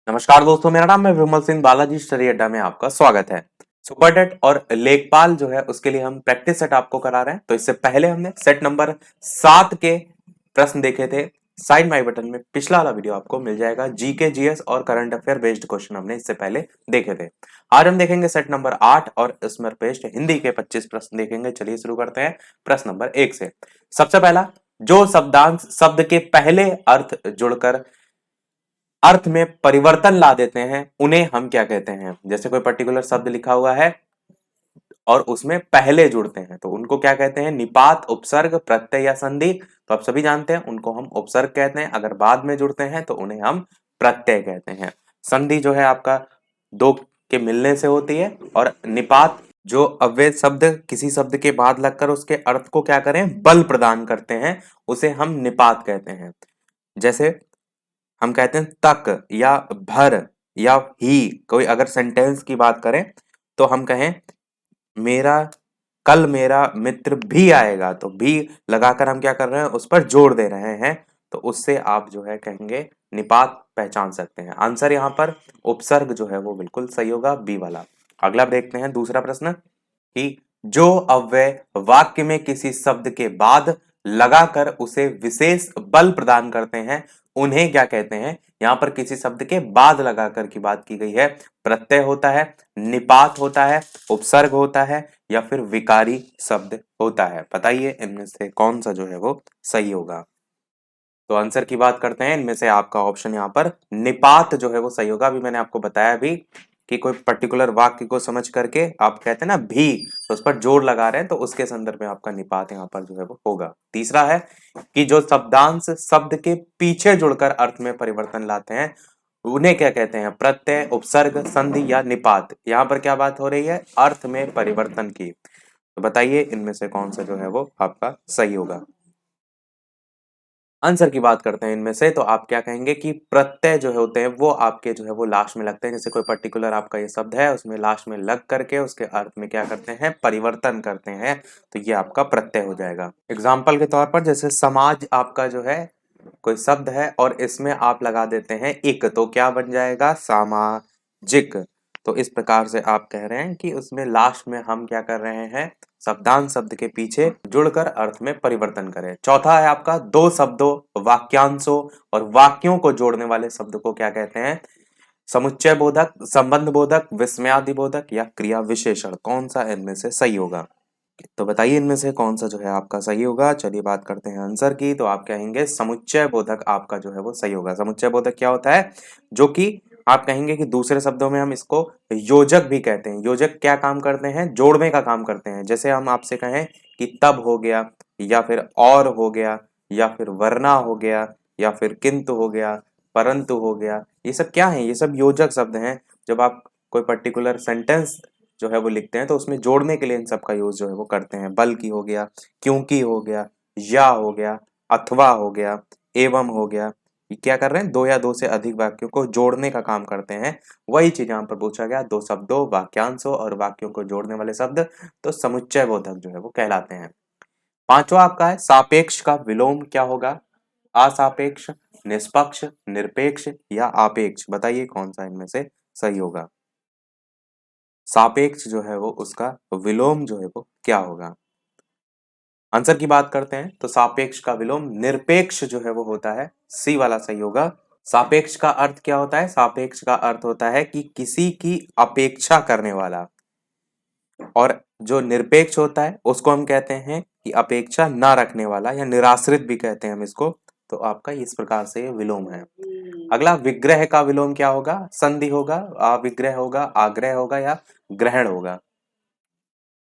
नमस्कार दोस्तों, मेरा नाम है विमल सिंह। बालाजी स्टडी अड्डा में आपका स्वागत है। सुपर टेट और लेखपाल जो है उसके लिए हम प्रैक्टिस सेट आपको करा रहे हैं। तो इससे पहले हमने सेट नंबर 7 के प्रश्न देखे थे। साइड माई बटन में पिछला वाला वीडियो आपको मिल जाएगा। जीके जीएस और करंट अफेयर बेस्ड क्वेश्चन हमने इससे पहले देखे थे। आज हम देखेंगे सेट नंबर 8 और इसमें बेस्ड हिंदी के 25 प्रश्न देखेंगे। चलिए शुरू करते हैं प्रश्न नंबर 1 से। सबसे पहला, जो शब्दांश शब्द के पहले अर्थ जुड़कर अर्थ में परिवर्तन ला देते हैं उन्हें हम क्या कहते हैं। जैसे कोई पर्टिकुलर शब्द लिखा हुआ है और उसमें पहले जुड़ते हैं तो उनको क्या कहते हैं, निपात, उपसर्ग, प्रत्यय या संधि। तो आप सभी जानते हैं उनको हम उपसर्ग कहते हैं। अगर बाद में जुड़ते हैं तो उन्हें हम प्रत्यय कहते हैं। संधि जो है आपका दो के मिलने से होती है। और निपात जो अव्यय शब्द किसी शब्द के बाद लगकर उसके अर्थ को क्या करें, बल प्रदान करते हैं, उसे हम निपात कहते हैं। जैसे हम कहते हैं तक या भर या ही। कोई अगर सेंटेंस की बात करें तो हम कहें मेरा कल मेरा मित्र भी आएगा, तो भी लगाकर हम क्या कर रहे हैं, उस पर जोर दे रहे हैं। तो उससे आप जो है कहेंगे निपात पहचान सकते हैं। आंसर यहाँ पर उपसर्ग जो है वो बिल्कुल सही होगा, बी वाला। अगला देखते हैं दूसरा प्रश्न कि जो अव्यय वाक्य में किसी शब्द के बाद लगाकर उसे विशेष बल प्रदान करते हैं उन्हें क्या कहते हैं। यहां पर किसी शब्द के बाद लगाकर की बात की गई है। प्रत्यय होता है, निपात होता है, उपसर्ग होता है या फिर विकारी शब्द होता है। बताइए इनमें से कौन सा जो है वो सही होगा। तो आंसर की बात करते हैं, इनमें से आपका ऑप्शन यहाँ पर निपात जो है वो सही होगा। अभी मैंने आपको बताया भी कि कोई पर्टिकुलर वाक्य को समझ करके आप कहते हैं ना भी, तो उस पर जोर लगा रहे हैं तो उसके संदर्भ में आपका निपात यहाँ पर जो है वो होगा। तीसरा है कि जो शब्दांश शब्द के पीछे जुड़कर अर्थ में परिवर्तन लाते हैं उन्हें क्या कहते हैं, प्रत्यय, उपसर्ग, संधि या निपात। यहाँ पर क्या बात हो रही है, अर्थ में परिवर्तन की। तो बताइए इनमें से कौन सा जो है वो आपका सही होगा। आंसर की बात करते हैं इनमें से, तो आप क्या कहेंगे कि प्रत्यय जो होते हैं वो आपके जो है वो लास्ट में लगते हैं। जैसे कोई पर्टिकुलर आपका ये शब्द है उसमें लास्ट में लग करके उसके अर्थ में क्या करते हैं, परिवर्तन करते हैं, तो ये आपका प्रत्यय हो जाएगा। एग्जाम्पल के तौर पर जैसे समाज आपका जो है कोई शब्द है और इसमें आप लगा देते हैं इक, तो क्या बन जाएगा, सामाजिक। तो इस प्रकार से आप कह रहे हैं कि उसमें लास्ट में हम क्या कर रहे हैं, शब्दांश शब्द के पीछे जुड़कर अर्थ में परिवर्तन करें। चौथा है आपका दो शब्दों, वाक्यांशों और वाक्यों को जोड़ने वाले शब्द को क्या कहते हैं, समुच्चय बोधक, संबंध बोधक, विस्मयादि बोधक या क्रिया विशेषण। कौन सा इनमें से सही होगा। तो बताइए इनमें से कौन सा जो है आपका सही होगा। चलिए बात करते हैं आंसर की। तो आप कहेंगे समुच्चय बोधक आपका जो है वो सही होगा। समुच्चय बोधक क्या होता है, जो कि आप कहेंगे कि दूसरे शब्दों में हम इसको योजक भी कहते हैं। योजक क्या काम करते हैं, जोड़ने का काम करते हैं। जैसे हम आपसे कहें कि तब हो गया या फिर और हो गया या फिर वरना हो गया या फिर किंतु हो गया, परंतु हो गया, ये सब क्या है, ये सब योजक शब्द हैं। जब आप कोई पर्टिकुलर सेंटेंस जो है वो लिखते हैं तो उसमें जोड़ने के लिए इन सब का यूज जो है वो करते हैं। बल्कि हो गया, क्योंकि हो गया, या हो गया, अथवा हो गया, एवं हो गया। ये क्या कर रहे हैं, दो या दो से अधिक वाक्यों को जोड़ने का काम करते हैं। वही चीज यहाँ पर पूछा गया, दो शब्दों, वाक्यांशों और वाक्यों को जोड़ने वाले शब्द तो समुच्चय बोधक जो है वो कहलाते हैं। पांचवा आपका है सापेक्ष का विलोम क्या होगा, असापेक्ष, निष्पक्ष, निरपेक्ष या आपेक्ष। बताइए कौन सा इनमें से सही होगा। सापेक्ष जो है वो उसका विलोम जो है वो क्या होगा। आंसर की बात करते हैं तो सापेक्ष का विलोम निरपेक्ष जो है वो होता है, सी वाला सही होगा। सापेक्ष का अर्थ क्या होता है, सापेक्ष का अर्थ होता है कि किसी की अपेक्षा करने वाला। और जो निरपेक्ष होता है उसको हम कहते हैं कि अपेक्षा ना रखने वाला या निराश्रित भी कहते हैं हम इसको। तो आपका इस प्रकार से ये विलोम है। अगला विग्रह का विलोम क्या होगा, संधि होगा, अविग्रह होगा, आग्रह होगा या ग्रहण होगा।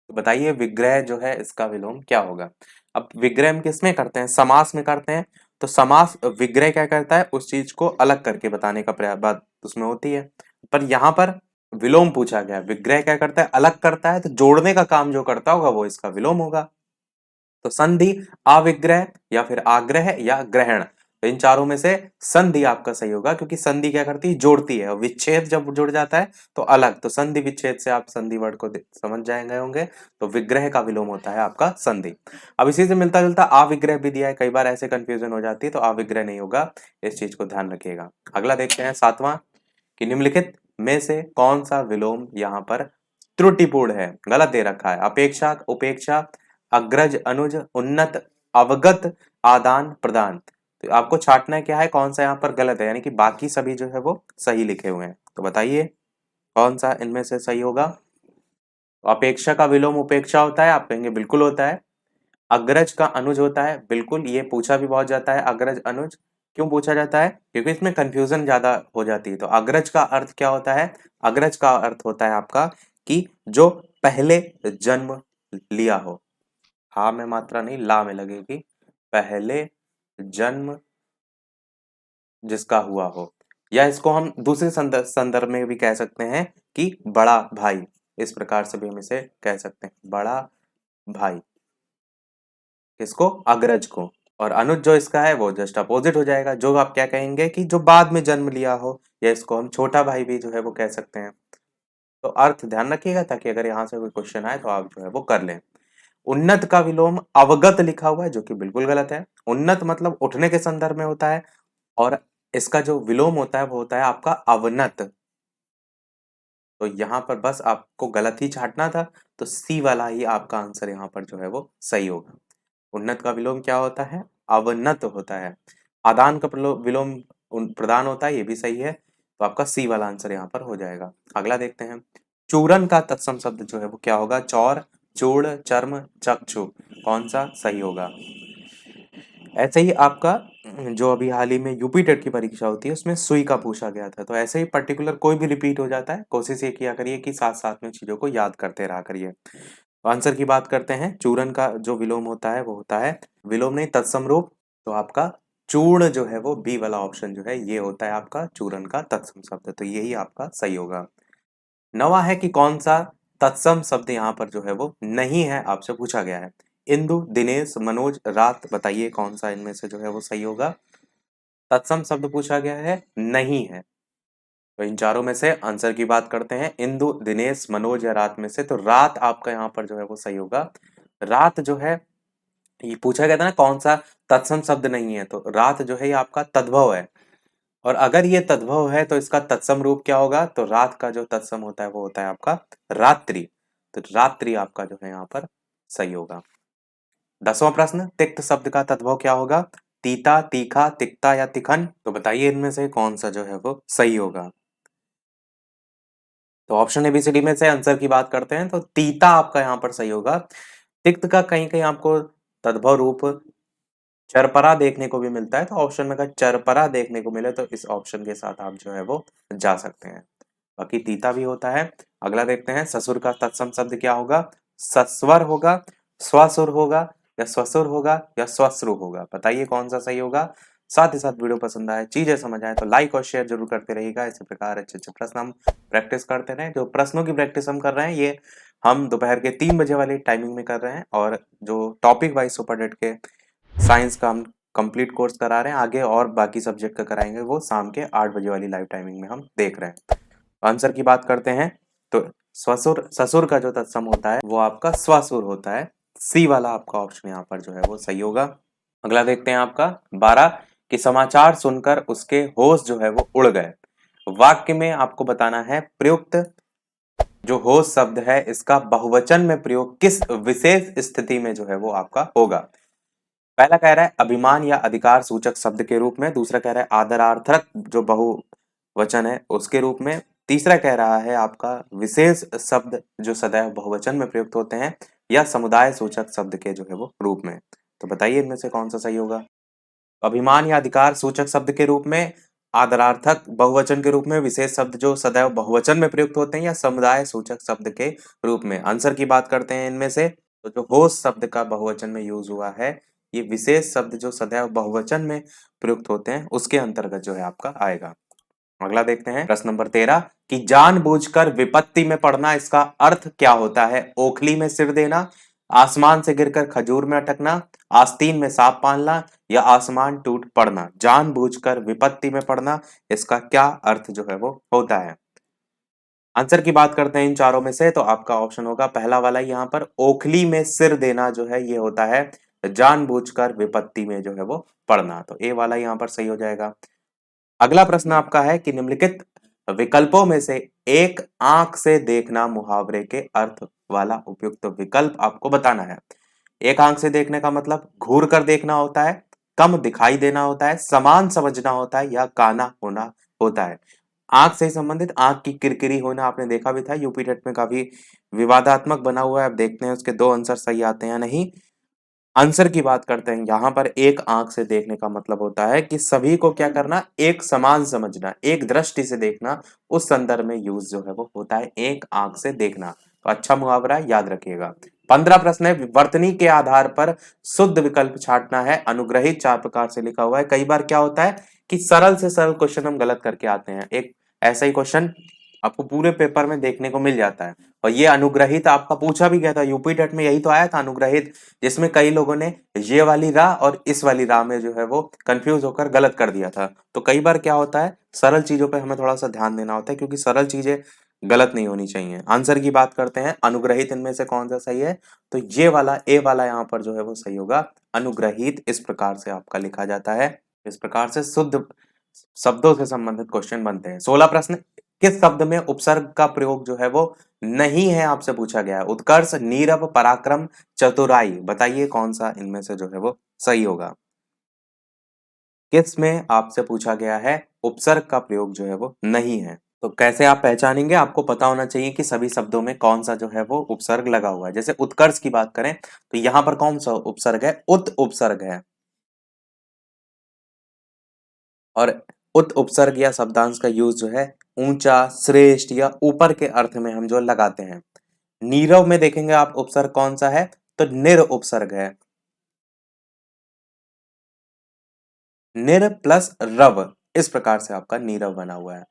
तो बताइए विग्रह जो है इसका विलोम क्या होगा। अब विग्रह हम किसमें करते हैं, समास में करते हैं। तो समास विग्रह क्या करता है, उस चीज को अलग करके बताने का प्रयास बात उसमें होती है। पर यहाँ पर विलोम पूछा गया, विग्रह क्या करता है, अलग करता है, तो जोड़ने का काम जो करता होगा वो इसका विलोम होगा। तो संधि, अविग्रह या फिर आग्रह या ग्रहण, तो इन चारों में से संधि आपका सही होगा, क्योंकि संधि क्या करती है, जोड़ती है। और विच्छेद जब जुड़ जाता है तो अलग, तो संधि विच्छेद से आप संधि वर्ड को समझ जाएंगे होंगे। तो विग्रह का विलोम होता है आपका संधि। अब इसी से मिलता जुलता अविग्रह भी दिया है, कई बार ऐसे कंफ्यूजन हो जाती है, तो अविग्रह नहीं होगा, इस चीज को ध्यान रखिएगा। अगला देखते हैं सातवां कि निम्नलिखित में से कौन सा विलोम यहाँ पर त्रुटिपूर्ण है, गलत दे रखा है। अपेक्षा, उपेक्षा, अग्रज, अनुज, उन्नत, अवगत, आदान प्रदान। तो आपको छांटना क्या है, कौन सा यहाँ पर गलत है, यानी कि बाकी सभी जो है वो सही लिखे हुए हैं। तो बताइए कौन सा इनमें से सही होगा। अपेक्षा का विलोम उपेक्षा होता है, आप कहेंगे बिल्कुल होता है। अग्रज का अनुज होता है, बिल्कुल, ये पूछा भी बहुत जाता है अग्रज अनुज। क्यों पूछा जाता है, क्योंकि इसमें कंफ्यूजन ज्यादा हो जाती है। तो अग्रज का अर्थ क्या होता है, अग्रज का अर्थ होता है आपका कि जो पहले जन्म लिया हो। हा में मात्रा नहीं, ला में लगेगी, पहले जन्म जिसका हुआ हो। या इसको हम दूसरे संदर्भ में भी कह सकते हैं कि बड़ा भाई, इस प्रकार से भी हम इसे कह सकते हैं, बड़ा भाई, किसको, अग्रज को। और अनुज जो इसका है वो जस्ट अपोजिट हो जाएगा, जो आप क्या कहेंगे कि जो बाद में जन्म लिया हो, या इसको हम छोटा भाई भी जो है वो कह सकते हैं। तो अर्थ ध्यान रखिएगा, ताकि अगर यहाँ से कोई क्वेश्चन आए तो आप जो है वो कर लें। उन्नत का विलोम अवगत लिखा हुआ है, जो कि बिल्कुल गलत है। उन्नत मतलब उठने के संदर्भ में होता है, और इसका जो विलोम होता है वो होता है आपका अवनत। तो यहाँ पर बस आपको गलत ही छांटना था, तो सी वाला ही आपका आंसर यहाँ पर जो है वो सही होगा। उन्नत का विलोम क्या होता है, अवनत होता है। आदान का विलोम प्रदान होता है, ये भी सही है। तो आपका सी वाला आंसर यहाँ पर हो जाएगा। अगला देखते हैं, चूरन का तत्सम शब्द जो है वो क्या होगा, चौर, चूड़, चर्म, चक्षु, कौन सा सही होगा। ऐसे ही आपका जो अभी हाल ही में यूपी टेट की परीक्षा होती है उसमें सुई का पूछा गया था। तो ऐसे ही पर्टिकुलर कोई भी रिपीट हो जाता है, कोशिश ये किया करिए कि साथ साथ में चीजों को याद करते रहा करिए। तो आंसर की बात करते हैं, चूरन का जो विलोम होता है वो होता है, विलोम नहीं तत्सम रूप। तो आपका चूर्ण जो है वो बी वाला ऑप्शन जो है ये होता है आपका चूरन का तत्सम शब्द। तो यही आपका सही होगा। नवा है कि कौन सा तत्सम शब्द यहाँ पर जो है वो नहीं है, आपसे पूछा गया है। इंदु, दिनेश, मनोज, रात, बताइए कौन सा इनमें से जो है वो सही होगा। तत्सम शब्द पूछा गया है, नहीं है। तो इन चारों में से आंसर की बात करते हैं, इंदु, दिनेश, मनोज या रात में से। तो रात आपका यहाँ पर जो है वो सही होगा। रात जो है, ये पूछा गया था ना कौन सा तत्सम शब्द नहीं है, तो रात जो है ये आपका तद्भव है। और अगर ये तद्भव है तो इसका तत्सम रूप क्या होगा, तो रात का जो तत्सम होता है वो होता है आपका रात्रि। तो रात्रि आपका जो है यहाँ पर सही होगा। 10वां प्रश्न, तिक्त शब्द का तद्भव क्या होगा, तीता, तीखा, तिक्ता या तिखन। तो बताइए इनमें से कौन सा जो है वो सही होगा। तो ऑप्शन एबीसीडी में से आंसर की बात करते हैं, तो तीता आपका यहाँ पर सही होगा। तिक्त का कहीं कहीं आपको तद्भव रूप चरपरा देखने को भी मिलता है, तो ऑप्शन में अगर चरपरा देखने को मिले तो इस ऑप्शन के साथ आप जो है वो जा सकते हैं। बाकी तीता भी होता है। अगला देखते हैं, ससुर का तत्सम शब्द क्या होगा, सस्वर होगा, स्वसुर होगा, या स्वसुर होगा, या स्वश्रु होगा। बताइए कौन सा सही होगा। साथ ही साथ वीडियो पसंद आए, चीजें समझ आए तो लाइक और शेयर जरूर करते रहिएगा। इसी प्रकार अच्छे अच्छे प्रश्न हम प्रैक्टिस करते रहें। जो प्रश्नों की प्रैक्टिस हम कर रहे हैं ये हम दोपहर के 3 बजे वाली टाइमिंग में कर रहे हैं, और जो टॉपिक वाइज सुपर डेट के साइंस का हम कंप्लीट कोर्स करा रहे हैं, आगे और बाकी सब्जेक्ट का कराएंगे, वो शाम के 8 बजे वाली लाइव टाइमिंग में हम देख रहे हैं। आंसर की बात करते हैं, तो स्वसुर, ससुर का जो तत्सम होता है वो आपका स्वसुर होता है। सी वाला आपका ऑप्शन यहाँ पर जो है वो सही होगा। अगला देखते हैं आपका 12 कि समाचार सुनकर उसके होश जो है वो उड़ गए। वाक्य में आपको बताना है, प्रयुक्त जो होश शब्द है इसका बहुवचन में प्रयोग किस विशेष स्थिति में जो है वो आपका होगा। पहला कह रहा है अभिमान या अधिकार सूचक शब्द के रूप में, दूसरा कह रहा है आदरार्थक जो बहुवचन है उसके रूप में, तीसरा कह रहा है आपका विशेष शब्द जो सदैव बहुवचन में प्रयुक्त होते हैं, या समुदाय सूचक शब्द के जो है वो रूप में। तो बताइए इनमें से कौन सा सही होगा। अभिमान या अधिकार सूचक शब्द के रूप में, आदरार्थक बहुवचन के रूप में, विशेष शब्द जो सदैव बहुवचन में प्रयुक्त होते हैं, या समुदाय सूचक शब्द के रूप में। आंसर की बात करते हैं इनमें से, तो जो होश शब्द का बहुवचन में यूज हुआ है, ये विशेष शब्द जो सदैव बहुवचन में प्रयुक्त होते हैं उसके अंतर्गत जो है आपका आएगा। अगला देखते हैं, प्रश्न नंबर 13 कि जानबूझकर विपत्ति में पड़ना इसका अर्थ क्या होता है। ओखली में सिर देना, आसमान से गिरकर खजूर में अटकना, आस्तीन में सांप पालना, या आसमान टूट पड़ना। जानबूझकर विपत्ति में पड़ना, इसका क्या अर्थ जो है वो होता है। आंसर की बात करते हैं इन चारों में से, तो आपका ऑप्शन होगा पहला वाला ही, यहाँ पर ओखली में सिर देना जो है ये होता है जानबूझकर विपत्ति में जो है वो पड़ना। तो ए वाला यहाँ पर सही हो जाएगा। अगला प्रश्न आपका है कि निम्नलिखित विकल्पों में से एक आंख से देखना मुहावरे के अर्थ वाला उपयुक्त विकल्प आपको बताना है। एक आंख से देखने का मतलब घूर कर देखना होता है, कम दिखाई देना होता है, समान समझना होता है या काना होना होता है। आंख से संबंधित आंख की किरकिरी होना आपने देखा भी था, यूपी टेट में काफी विवादात्मक बना हुआ है। अब देखते हैं उसके दो आंसर सही आते हैं या नहीं। आंसर की बात करते हैं, यहाँ पर एक आंख से देखने का मतलब होता है कि सभी को क्या करना, एक समान समझना, एक दृष्टि से देखना। उस संदर्भ में यूज जो है वो होता है एक आंख से देखना। तो अच्छा मुहावरा है, याद रखिएगा। 15 प्रश्न है, वर्तनी के आधार पर शुद्ध विकल्प छांटना है। अनुग्रहित 4 प्रकार से लिखा हुआ है। कई बार क्या होता है कि सरल से सरल क्वेश्चन हम गलत करके आते हैं। एक ऐसा ही क्वेश्चन आपको पूरे पेपर में देखने को मिल जाता है। और ये अनुग्रहित आपका पूछा भी गया था, यूपी टेट में यही तो आया था अनुग्रहित, जिसमें कई लोगों ने ये वाली राह और इस वाली राह में जो है वो कंफ्यूज होकर गलत कर दिया था। तो कई बार क्या होता है, सरल चीजों पे हमें थोड़ा सा ध्यान देना होता है, क्योंकि सरल चीजें गलत नहीं होनी चाहिए। आंसर की बात करते हैं, अनुग्रहित इनमें से कौन सा सही है? तो ये वाला ए वाला यहाँ पर जो है वो सही होगा। अनुग्रहित इस प्रकार से आपका लिखा जाता है। इस प्रकार से शुद्ध शब्दों से संबंधित क्वेश्चन बनते हैं। 16 प्रश्न, किस शब्द में उपसर्ग का प्रयोग जो है वो नहीं है आपसे पूछा गया है? उत्कर्ष, नीरव, पराक्रम, चतुराई, बताइए कौन सा इनमें से जो है वो सही होगा। किस में आपसे पूछा गया है उपसर्ग का प्रयोग जो है वो नहीं है? तो कैसे आप पहचानेंगे? आपको पता होना चाहिए कि सभी शब्दों में कौन सा जो है वो उपसर्ग लगा हुआ है। जैसे उत्कर्ष की बात करें तो यहां पर कौन सा उपसर्ग है? उत उपसर्ग है। और उत उपसर्ग या शब्दांश का यूज जो है ऊंचा, श्रेष्ठ या ऊपर के अर्थ में हम जो लगाते हैं। नीरव में देखेंगे आप उपसर्ग कौन सा है? तो निर उपसर्ग है। निर प्लस रव, इस प्रकार से आपका नीरव बना हुआ है।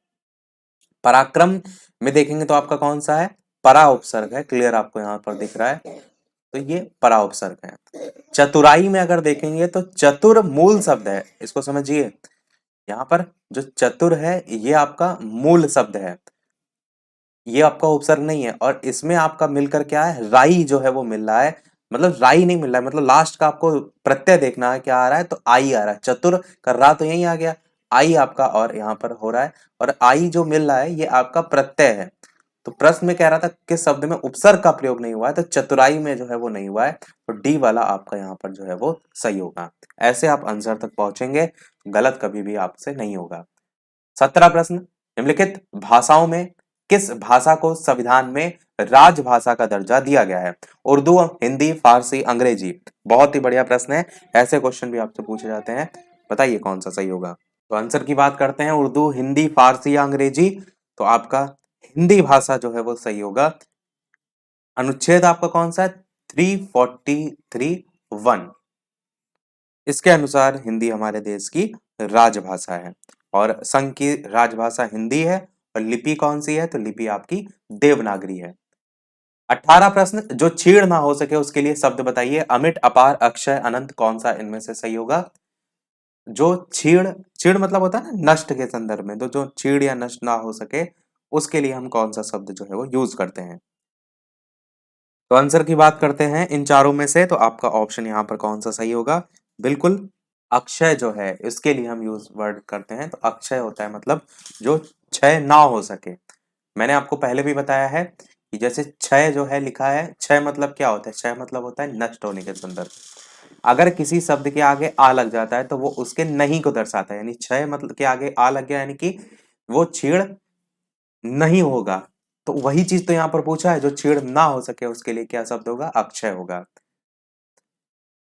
पराक्रम में देखेंगे तो आपका कौन सा है? परा उपसर्ग है। क्लियर आपको यहां पर दिख रहा है, तो ये परा उपसर्ग है। चतुराई में अगर देखेंगे तो चतुर मूल शब्द है, इसको समझिए। यहाँ पर जो चतुर है ये आपका मूल शब्द है, ये आपका उपसर्ग नहीं है। और इसमें आपका मिलकर क्या है, राई जो है वो मिल रहा है। मतलब राई नहीं मिल रहा है, मतलब लास्ट का आपको प्रत्यय देखना है क्या आ रहा है, तो आई आ रहा है। चतुर कर रहा तो यही आ गया, आई आपका और यहाँ पर हो रहा है। और आई जो मिल रहा है ये आपका प्रत्यय है। तो प्रश्न में कह रहा था किस शब्द में उपसर्ग का प्रयोग नहीं हुआ है, तो चतुराई में जो है वो नहीं हुआ है। तो डी वाला आपका यहाँ पर जो है वो सही होगा। ऐसे आप आंसर तक पहुंचेंगे, गलत कभी भी आपसे नहीं होगा। 17 प्रश्न, निम्नलिखित भाषाओं में किस भाषा को संविधान में राजभाषा का दर्जा दिया गया है? उर्दू, हिंदी, फारसी, अंग्रेजी। बहुत ही बढ़िया प्रश्न है, ऐसे क्वेश्चन भी आपसे पूछे जाते हैं। बताइए कौन सा सही होगा। तो आंसर की बात करते हैं, उर्दू, हिंदी, फारसी या अंग्रेजी। तो आपका हिंदी भाषा जो है वो सही होगा। अनुच्छेद आपका कौन सा है? 343(1). इसके अनुसार हिंदी हमारे देश की राजभाषा है और संघ की राजभाषा हिंदी है। और लिपि कौन सी है? तो लिपि आपकी देवनागरी है। 18 प्रश्न, जो छीड़ ना हो सके उसके लिए शब्द बताइए। अमिट, अपार, अक्षय, अनंत, कौन सा इनमें से सही होगा? जो छीड़, छीड़ मतलब होता है ना नष्ट के संदर्भ में, तो जो छीड़ या नष्ट ना हो सके उसके लिए हम कौन सा शब्द जो है वो यूज करते हैं। तो आंसर की बात करते हैं इन चारों में से, तो आपका ऑप्शन यहाँ पर कौन सा सही होगा? बिल्कुल अक्षय जो है इसके लिए हम यूज वर्ड करते हैं। तो अक्षय होता है मतलब जो क्षय ना हो सके। मैंने आपको पहले भी बताया है कि जैसे क्षय जो है लिखा है, क्षय मतलब क्या होता है? क्षय मतलब होता है नष्ट होने के संदर्भ। अगर किसी शब्द के आगे आ लग जाता है तो वो उसके नहीं को दर्शाता है। यानी क्षय मतलब के आगे आ लग गया, यानी कि वो छीड़ नहीं होगा। तो वही चीज तो यहाँ पर पूछा है, जो छीड़ ना हो सके उसके लिए क्या शब्द होगा? अक्षय होगा।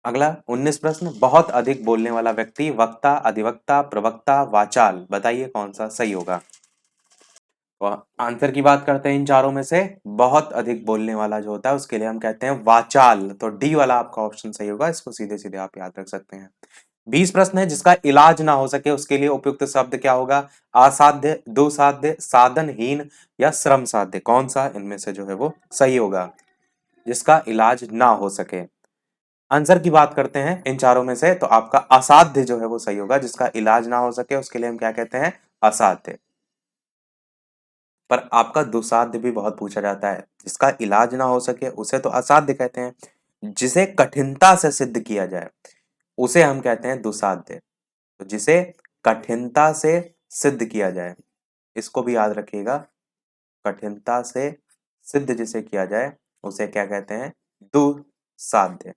अगला 19 प्रश्न, बहुत अधिक बोलने वाला व्यक्ति वक्ता, अधिवक्ता, प्रवक्ता, वाचाल, बताइए कौन सा सही होगा। तो आंसर की बात करते हैं इन चारों में से, बहुत अधिक बोलने वाला जो होता है उसके लिए हम कहते हैं वाचाल। तो डी वाला आपका ऑप्शन सही होगा, इसको सीधे सीधे आप याद रख सकते हैं। 20 प्रश्न है, जिसका इलाज ना हो सके उसके लिए उपयुक्त शब्द क्या होगा? असाध्य, दुसाध्य, साधनहीन या श्रम साध्य, कौन सा इनमें से जो है वो सही होगा जिसका इलाज ना हो सके? आंसर की बात करते हैं इन चारों में से, तो आपका असाध्य जो है वो सही होगा। जिसका इलाज ना हो सके उसके लिए हम क्या कहते हैं? असाध्य। पर आपका दुसाध्य भी बहुत पूछा जाता है। जिसका इलाज ना हो सके उसे तो असाध्य कहते हैं, जिसे कठिनता से सिद्ध किया जाए उसे हम कहते हैं दुसाध्य। तो जिसे कठिनता से सिद्ध किया जाए इसको भी याद रखिएगा, कठिनता से सिद्ध जिसे किया जाए उसे क्या कहते हैं, दुसाध्य।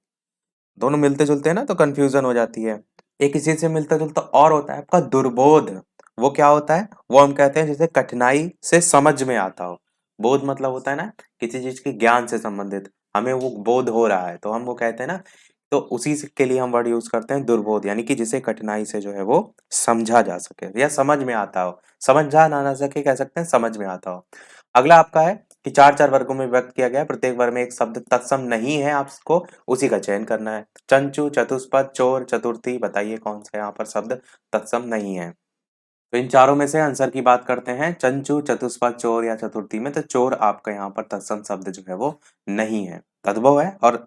दोनों मिलते जुलते हैं ना तो कंफ्यूजन हो जाती है। एक इसी से मिलता जुलता और होता है आपका दुर्बोध। वो क्या होता है, वो हम कहते हैं जिसे कठिनाई से समझ में आता हो। बोध मतलब होता है ना किसी चीज के ज्ञान से संबंधित, हमें वो बोध हो रहा है तो हम वो कहते हैं ना, तो उसी के लिए हम वर्ड यूज करते हैं दुर्बोध, यानी कि जिसे कठिनाई से जो है वो समझा जा सके या समझ में आता हो। समझा ना सके कह सकते हैं, समझ में आता हो। अगला आपका है कि चार चार वर्गों में व्यक्त किया गया है, प्रत्येक वर्ग में एक शब्द तत्सम नहीं है, आपको उसी का चयन करना है। चंचू, चतुष्पद, चोर, चतुर्थी, बताइए कौन सा यहाँ पर शब्द तत्सम नहीं है। तो इन चारों में से आंसर की बात करते हैं, चंचू, चतुष्पद, चोर या चतुर्थी में, तो चोर आपका यहाँ पर तत्सम शब्द जो है वो नहीं है, तद्भव है। और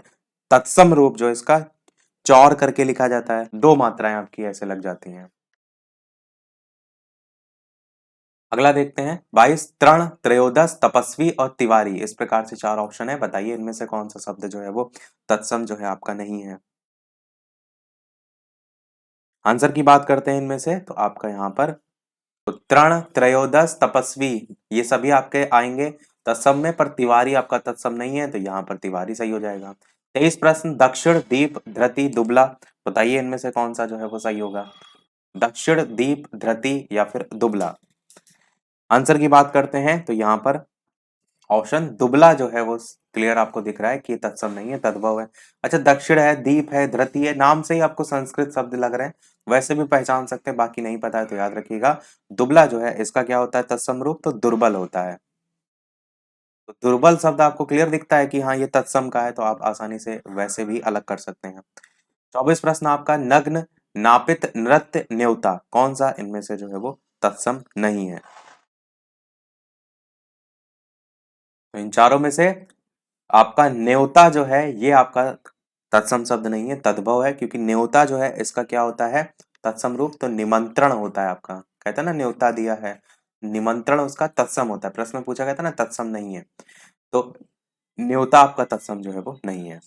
तत्सम रूप जो इसका चौर करके लिखा जाता है, दो मात्राएं आपकी ऐसे लग जाती हैं। अगला देखते हैं 22, तृण, त्रयोदश, तपस्वी और तिवारी, इस प्रकार से चार ऑप्शन है, बताइए इनमें से कौन सा शब्द जो है वो तत्सम जो है आपका नहीं है। आंसर की बात करते हैं इनमें से, तो आपका यहाँ पर तृण, त्रयोदश, तपस्वी ये सभी आपके आएंगे तत्सम में, पर तिवारी आपका तत्सम नहीं है, तो यहाँ पर तिवारी सही हो जाएगा। 23 प्रश्न, दक्षिण, दीप, धृति, दुबला, बताइए इनमें से कौन सा जो है वो सही होगा। दक्षिण, दीप, धृति या फिर दुबला। आंसर की बात करते हैं तो यहाँ पर ऑप्शन दुबला जो है वो क्लियर आपको दिख रहा है कि तत्सम नहीं है, तद्भव है। अच्छा, दक्षिण है, दीप है, धृति है, नाम से ही आपको संस्कृत शब्द लग रहे हैं, वैसे भी पहचान सकते हैं, बाकी नहीं पता है तो याद रखिएगा। दुबला जो है इसका क्या होता है तत्सम रूप, तो दुर्बल होता है। तो दुर्बल शब्द आपको क्लियर दिखता है कि हाँ ये तत्सम का है, तो आप आसानी से वैसे भी अलग कर सकते हैं। 24 प्रश्न आपका, नग्न, नापित, नृत्य, न्योता, कौन सा इनमें से जो है वो तत्सम नहीं है। तो इन चारों में से आपका न्योता जो है ये आपका तत्सम शब्द नहीं है, तद्भव है, क्योंकि न्योता जो है इसका क्या होता है तत्सम रूप, तो निमंत्रण होता है आपका, कहता है ना न्योता दिया है, निमंत्रण उसका तत्सम होता है, प्रश्न में पूछा गया था ना तत्सम नहीं है, तो न्योता आपका तत्सम जो है वो नहीं है।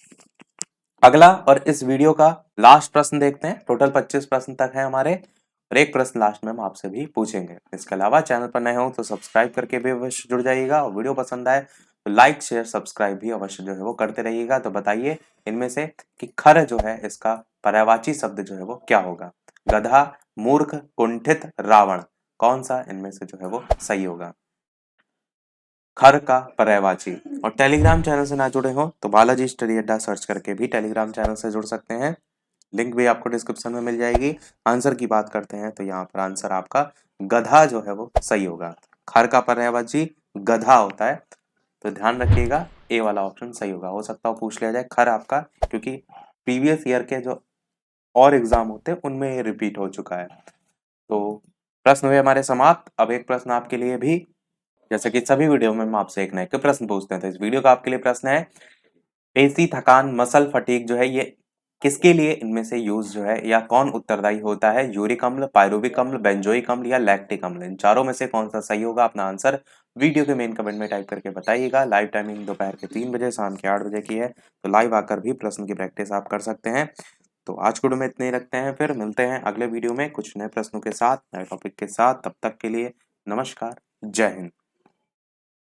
अगला और इस वीडियो का लास्ट प्रश्न देखते हैं, टोटल 25 प्रश्न तक है हमारे, और एक प्रश्न लास्ट में हम आपसे भी पूछेंगे। इसके अलावा चैनल पर नए हो तो सब्सक्राइब करके भी अवश्य जुड़ जाइएगा, और वीडियो पसंद आए तो लाइक शेयर सब्सक्राइब भी अवश्य जो है वो करते रहिएगा। तो बताइए इनमें से कि खर जो है इसका पर्यायवाची शब्द जो है वो क्या होगा। गधा, मूर्ख, कुंठित, रावण, कौन सा इनमें से जो है वो सही होगा। खर का पर्यायवाची। और टेलीग्राम चैनल से ना जुड़े हो तो बालाजी स्टडी अड्डा सर्च करके भी टेलीग्राम चैनल से जुड़ सकते हैं, लिंक भी आपको डिस्क्रिप्शन में मिल जाएगी। आंसर की बात करते हैं तो यहाँ पर आंसर आपका गधा जो है वो सही होगा। खर का पर्यायवाची गधा होता है, तो ध्यान रखिएगा ए वाला ऑप्शन सही होगा। हो सकता है पूछ लिया जाए खर आपका, क्योंकि प्रीवियस ईयर के जो और एग्जाम होते हैं उनमें ये रिपीट हो चुका है। तो प्रश्न हुए हमारे समाप्त। अब एक प्रश्न आपके लिए भी, जैसे कि सभी वीडियो में हम आपसे एक नए के प्रश्न पूछते हैं, तो इस वीडियो का आपके लिए प्रश्न है, पेशी, थकान, मसल फटीग जो है ये किसके लिए इनमें से यूज जो है या कौन उत्तरदायी होता है। यूरिक अम्ल, पायरुविक अम्ल, बेंजोइक अम्ल या लैक्टिक अम्ल, इन चारों में से कौन सा सही होगा। अपना आंसर वीडियो के मेन कमेंट में टाइप करके बताइएगा। लाइव टाइमिंग दोपहर के 3 बजे, शाम के 8 बजे की है, तो लाइव आकर भी प्रश्न की प्रैक्टिस आप कर सकते हैं। तो आज के वीडियो में इतने ही रखते हैं, फिर मिलते हैं अगले वीडियो में कुछ नए प्रश्नों के साथ, नए टॉपिक के साथ। तब तक के लिए नमस्कार, जय हिंद।